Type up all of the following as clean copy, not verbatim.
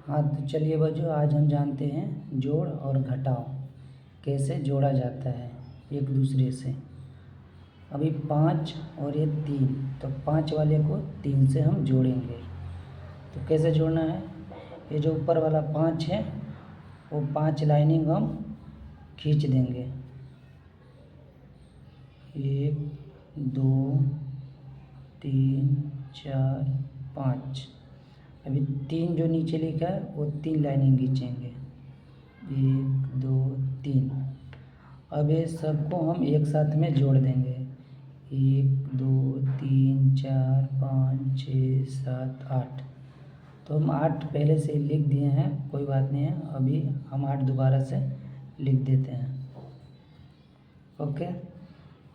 हाँ तो चलिए बच्चों, आज हम जानते हैं जोड़ और घटाव कैसे जोड़ा जाता है एक दूसरे से। अभी 5 और ये 3, तो 5 वाले को 3 से हम जोड़ेंगे। तो कैसे जोड़ना है, ये जो ऊपर वाला 5 है वो 5 लाइनिंग हम खींच देंगे। 1 2 3 4 5। अभी 3 जो नीचे लिखा है वो 3 लाइनिंग खींचेंगे, 1 2 3। अब ये सबको हम एक साथ में जोड़ देंगे, 1 2 3 4 5 6 7 8। तो हम 8 पहले से लिख दिए हैं, कोई बात नहीं है, अभी हम 8 दोबारा से लिख देते हैं। ओके,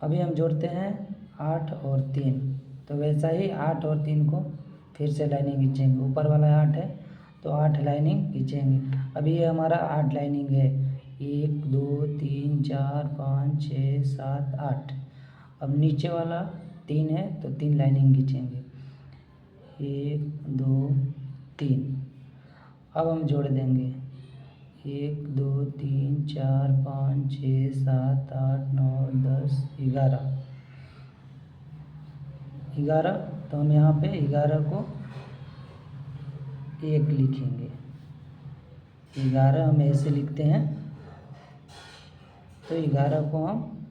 अभी हम जोड़ते हैं 8 और 3। तो वैसा ही 8 और 3 को फिर से लाइनिंग खींचेंगे। ऊपर वाला 8 है तो 8 लाइनिंग खींचेंगे। अभी ये हमारा 8 लाइनिंग है, 1 2 3 4 5 6 7 8। अब नीचे वाला 3 है तो 3 लाइनिंग खींचेंगे, 1 2 3। अब हम जोड़ देंगे 1 2 3 4 5 6 7 8 9 10 11। तो हम यहाँ पे 11 को 1 लिखेंगे। 11 हम ऐसे लिखते हैं, तो 11 को हम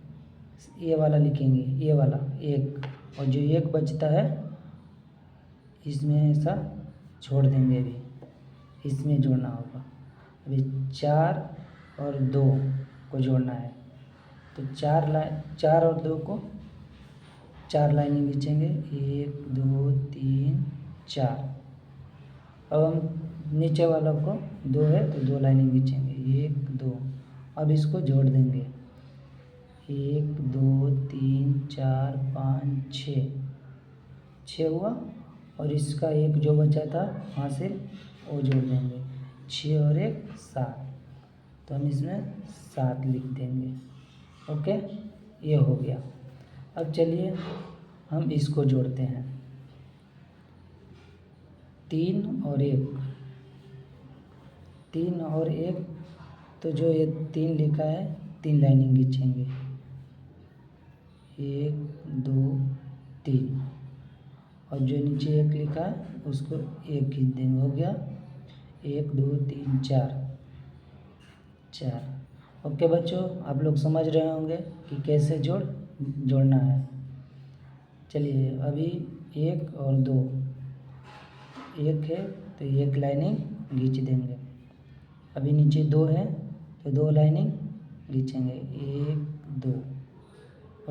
ये वाला लिखेंगे, ये वाला 1, और जो 1 बचता है इसमें ऐसा छोड़ देंगे। अभी इसमें जोड़ना होगा। अभी 4 और 2 को जोड़ना है, तो 4 और 2 को 4 लाइनिंग खींचेंगे, 1 2 3 4। अब हम नीचे वाला को 2 है तो 2 लाइनिंग खींचेंगे, 1 2। अब इसको जोड़ देंगे, 1 2 3 4 5 6 हुआ, और इसका एक जो बचा था वहाँ से वो जोड़ देंगे, 6 और 1 7। तो हम इसमें 7 लिख देंगे। ओके, ये हो गया। अब चलिए हम इसको जोड़ते हैं, 3 और 1। 3 और 1, तो जो ये 3 लिखा है 3 लाइनिंग खींचेंगे, 1 2 3। और जो नीचे 1 लिखा है उसको 1 खींच देंगे, हो गया 1 2 3 4। ओके बच्चों, आप लोग समझ रहे होंगे कि कैसे जोड़ना है। चलिए अभी 1 और 2, 1 है तो 1 लाइनिंग खींच देंगे। अभी नीचे 2 है तो 2 लाइनिंग खींचेंगे, 1 2।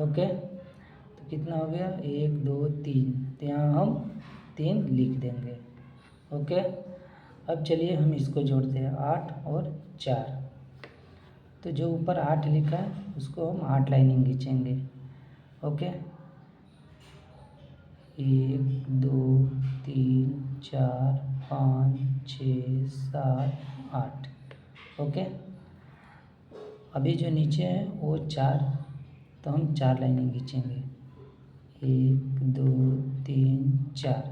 ओके, तो कितना हो गया, 1 2 3। तो यहाँ हम 3 लिख देंगे। ओके, अब चलिए हम इसको जोड़ते हैं, 8 और 4। तो जो ऊपर 8 लिखा है उसको हम 8 लाइनिंग खींचेंगे। ओके, 1 2 3 4 5 6 7 8। ओके, अभी जो नीचे है वो 4, तो हम 4 लाइनिंग खींचेंगे, 1 2 3 4।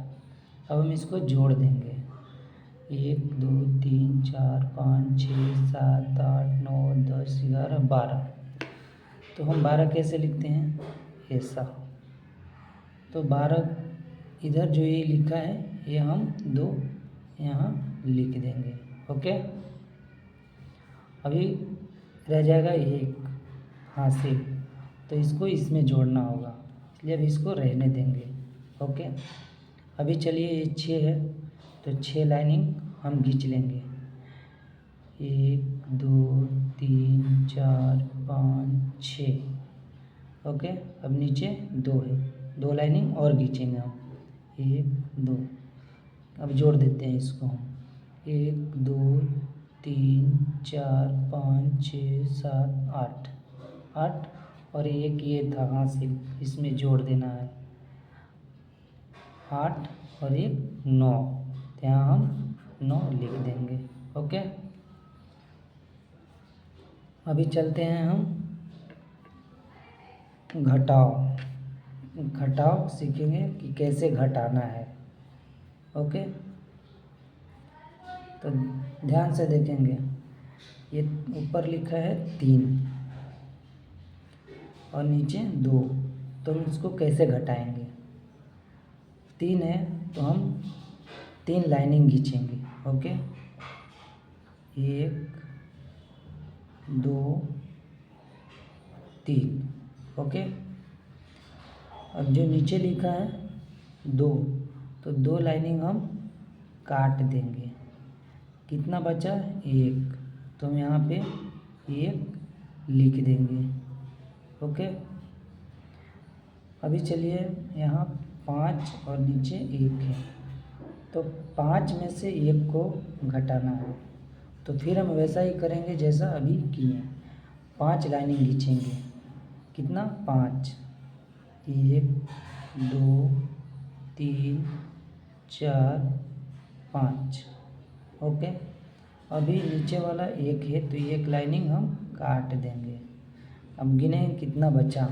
अब हम इसको जोड़ देंगे, 1 2 3 4 5 6 7 8 9 10 11 12। तो हम 12 कैसे लिखते हैं, ऐसा। तो 12 इधर जो ये लिखा है ये हम 2 यहाँ लिख देंगे। ओके, अभी रह जाएगा 1 हासिल, तो इसको इसमें जोड़ना होगा, इसलिए अभी इसको रहने देंगे। ओके, अभी चलिए ये 6 है तो 6 लाइनिंग हम खींच लेंगे, 1 2 3 4 5 6। ओके, अब नीचे 2 है, 2 लाइनिंग और खींचेंगे हम, 1 2। अब जोड़ देते हैं इसको हम, 1 2 3 4 5 6 7 8 और 1 ये था हासिल, इसमें जोड़ देना है, 8 और 1 9। तो यहाँ हम 9 लिख देंगे। ओके, अभी चलते हैं हम घटाव सीखेंगे कि कैसे घटाना है। ओके, तो ध्यान से देखेंगे, ये ऊपर लिखा है 3 और नीचे 2, तो हम इसको कैसे घटाएंगे? 3 है तो हम 3 लाइनिंग खींचेंगे। ओके, 1 2 3। ओके, अब जो नीचे लिखा है 2, तो 2 लाइनिंग हम काट देंगे। कितना बचा? 1, तो हम यहाँ पे 1 लिख देंगे। ओके, अभी चलिए यहाँ 5 और नीचे 1 है, तो 5 में से 1 को घटाना है। तो फिर हम वैसा ही करेंगे जैसा अभी किए, 5 लाइनिंग खींचेंगे। कितना? 5, 1 2 3 4 5। ओके, अभी नीचे वाला 1 है तो 1 लाइनिंग हम काट देंगे। अब गिने कितना बचा,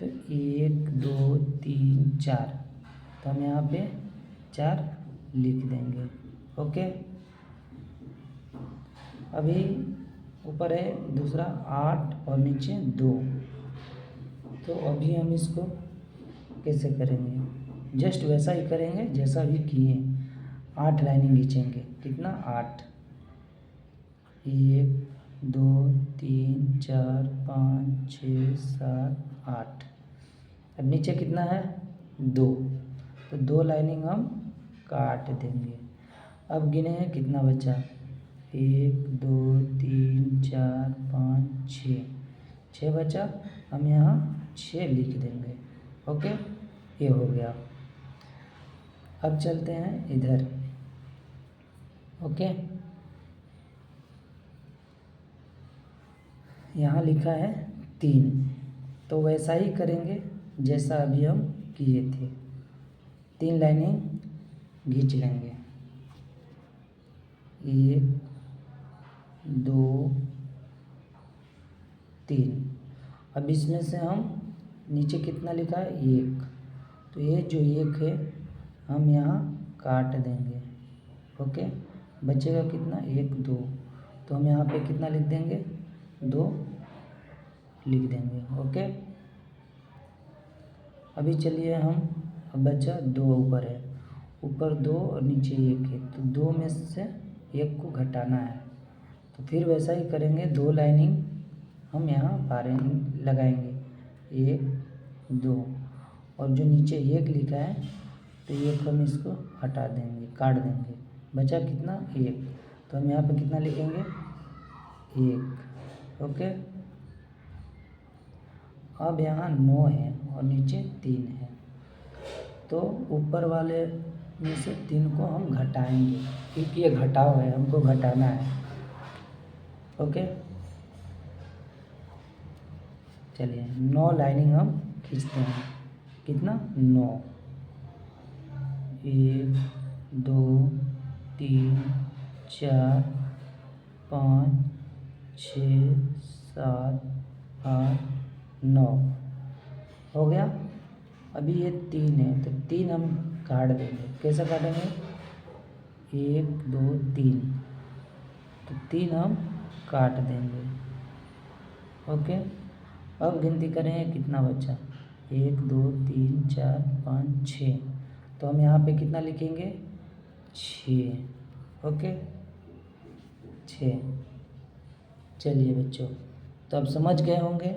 तो 1 2 3 4, तो हम यहाँ पे 4 लिख देंगे। ओके, अभी ऊपर है दूसरा 8 और नीचे 2, तो अभी हम इसको कैसे करेंगे? जस्ट वैसा ही करेंगे जैसा भी किए, 8 लाइनिंग खींचेंगे। कितना? 8, 1 2 3 4 5 6 7 8। अब नीचे कितना है? 2, तो 2 लाइनिंग हम काट देंगे। अब गिने हैं कितना बचा? 1 2 3 4 5 6 बचा, हम यहाँ 6 लिख देंगे। ओके, ये हो गया। अब चलते हैं इधर। ओके, यहाँ लिखा है 3, तो वैसा ही करेंगे जैसा अभी हम किए थे। 3 लाइनें खींच लेंगे, 1 2 3। अब इसमें से हम नीचे कितना लिखा है? 1, तो ये जो 1 है हम यहाँ काट देंगे। ओके, बचेगा कितना? 1 2, तो हम यहाँ पे कितना लिख देंगे? 2 लिख देंगे। ओके, अभी चलिए हम, अब बचा 2 ऊपर है, ऊपर 2 और नीचे 1 है, तो 2 में से 1 को घटाना है। तो फिर वैसा ही करेंगे, 2 लाइनिंग हम यहाँ पारे लगाएंगे, 1 2, और जो नीचे 1 लिखा है तो 1 हम इसको हटा देंगे, काट देंगे। बचा कितना? 1, तो हम यहाँ पे कितना लिखेंगे? 1। ओके, अब यहाँ 9 है और नीचे 3 है, तो ऊपर वाले में से 3 को हम घटाएंगे, क्योंकि ये घटाव है, हमको घटाना है। ओके, चलिए 9 लाइनिंग हम खींचते हैं। कितना? 9, 1 2 3 4 5 6 7 8 9 हो गया। अभी ये 3 है, तो 3 हम काट देंगे। कैसे काटेंगे? 1 2 3, तो 3 हम काट देंगे। ओके, अब गिनती करें कितना बचा? 1 2 3 4 5 6, तो हम यहाँ पे कितना लिखेंगे? 6। ओके, 6। चलिए बच्चों, तो अब समझ गए होंगे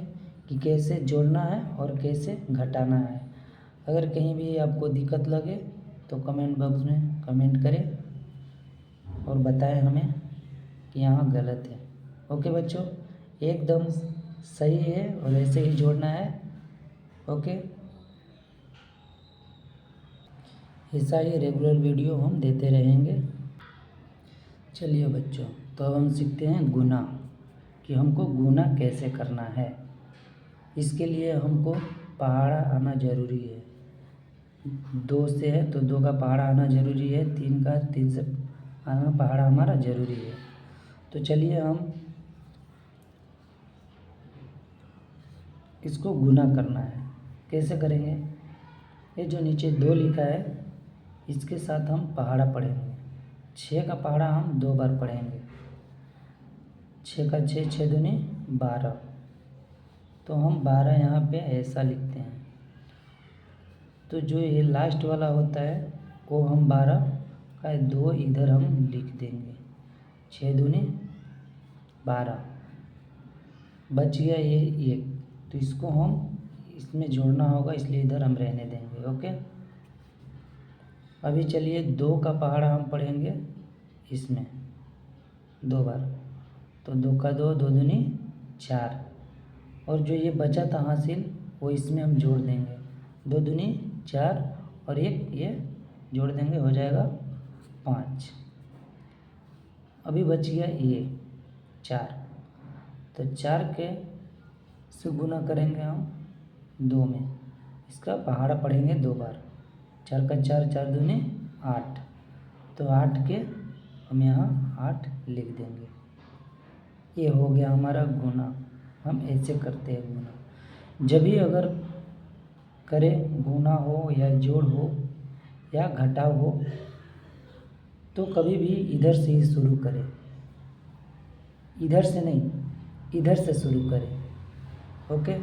कि कैसे जोड़ना है और कैसे घटाना है। अगर कहीं भी आपको दिक्कत लगे तो कमेंट बॉक्स में कमेंट करें और बताएं हमें कि यहाँ गलत है। ओके बच्चों, एकदम सही है और ऐसे ही जोड़ना है। ओके, ऐसा ही रेगुलर वीडियो हम देते रहेंगे। चलिए बच्चों, तो अब हम सीखते हैं गुना, कि हमको गुना कैसे करना है। इसके लिए हमको पहाड़ा आना ज़रूरी है। 2 से है तो 2 का पहाड़ा आना ज़रूरी है, 3 का 3 से आना पहाड़ा हमारा ज़रूरी है। तो चलिए हम इसको गुना करना है। कैसे करेंगे? ये जो नीचे 2 लिखा है इसके साथ हम पहाड़ा पढ़ेंगे। 6 का पहाड़ा हम 2 बार पढ़ेंगे। 6 का 6, 6 दूनी 12, तो हम 12 यहाँ पे ऐसा लिखते हैं। तो जो ये लास्ट वाला होता है वो हम 12 का 2 इधर हम लिख देंगे। 6 दूनी 12, बच गया ये 1, तो इसको हम इसमें जोड़ना होगा, इसलिए इधर हम रहने देंगे। ओके, अभी चलिए 2 का पहाड़ा हम पढ़ेंगे इसमें 2 बार। तो 2 का 2, 2 दूनी 4, और जो ये बचा था हासिल वो इसमें हम जोड़ देंगे। 2 दूनी 4 और 1 ये जोड़ देंगे, हो जाएगा 5। अभी बच गया ये 4, तो 4 के से गुना करेंगे हम 2 में, इसका पहाड़ा पढ़ेंगे 2 बार। 4 का 4, 4 दूनी 8, तो 8 के हम यहाँ 8 लिख देंगे। ये हो गया हमारा गुना। हम ऐसे करते हैं गुना। जब भी अगर करें, गुना हो या जोड़ हो या घटाव हो, तो कभी भी इधर से ही शुरू करें, इधर से नहीं, इधर से शुरू करें। ओके,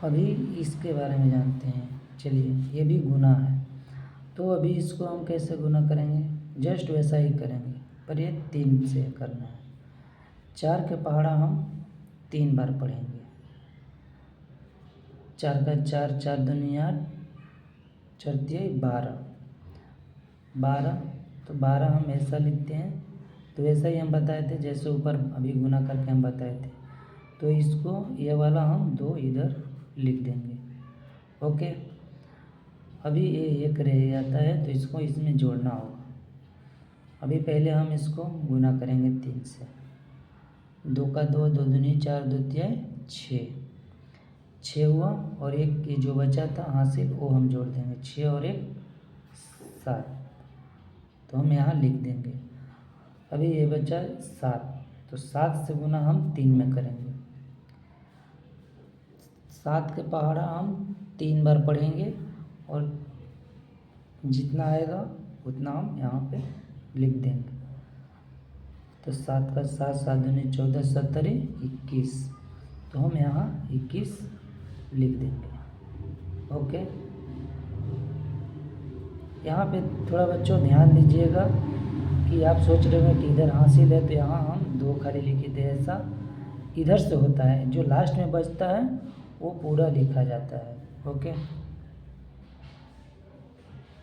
अभी इसके बारे में जानते हैं। चलिए, ये भी गुना है, तो अभी इसको हम कैसे गुना करेंगे? जस्ट वैसा ही करेंगे, पर ये 3 से करना है। 4 के पहाड़ा हम 3 बार पढ़ेंगे। 4 का 4, 4 दूनी 8, 4 तिया 12, 12, तो 12 हम ऐसा लिखते हैं। तो वैसा ही हम बताए थे जैसे ऊपर अभी गुना करके हम बताए थे। तो इसको ये वाला हम 2 इधर लिख देंगे। ओके, अभी ये 1 रह जाता है, तो इसको इसमें जोड़ना होगा। अभी पहले हम इसको गुना करेंगे 3 से। 2 का 2, 2 दूनी 4, 2 तिया 6, 6 हुआ, और 1 ये जो बचा था हासिल वो हम जोड़ देंगे। 6 और 1 7, तो हम यहाँ लिख देंगे। अभी ये बचा 7, तो 7 से गुना हम 3 में करेंगे। 7 के पहाड़ा हम 3 बार पढ़ेंगे, और जितना आएगा उतना हम यहाँ पे लिख देंगे। तो 7 का 7, 7 दूनी 14, 17, 21, तो हम यहाँ 21 लिख देंगे। ओके, यहाँ पे थोड़ा बच्चों ध्यान दीजिएगा कि आप सोच रहे हो कि इधर हासिल है तो यहाँ हम 2 खाली लिखे थे, ऐसा इधर से होता है। जो लास्ट में बचता है वो पूरा लिखा जाता है। ओके।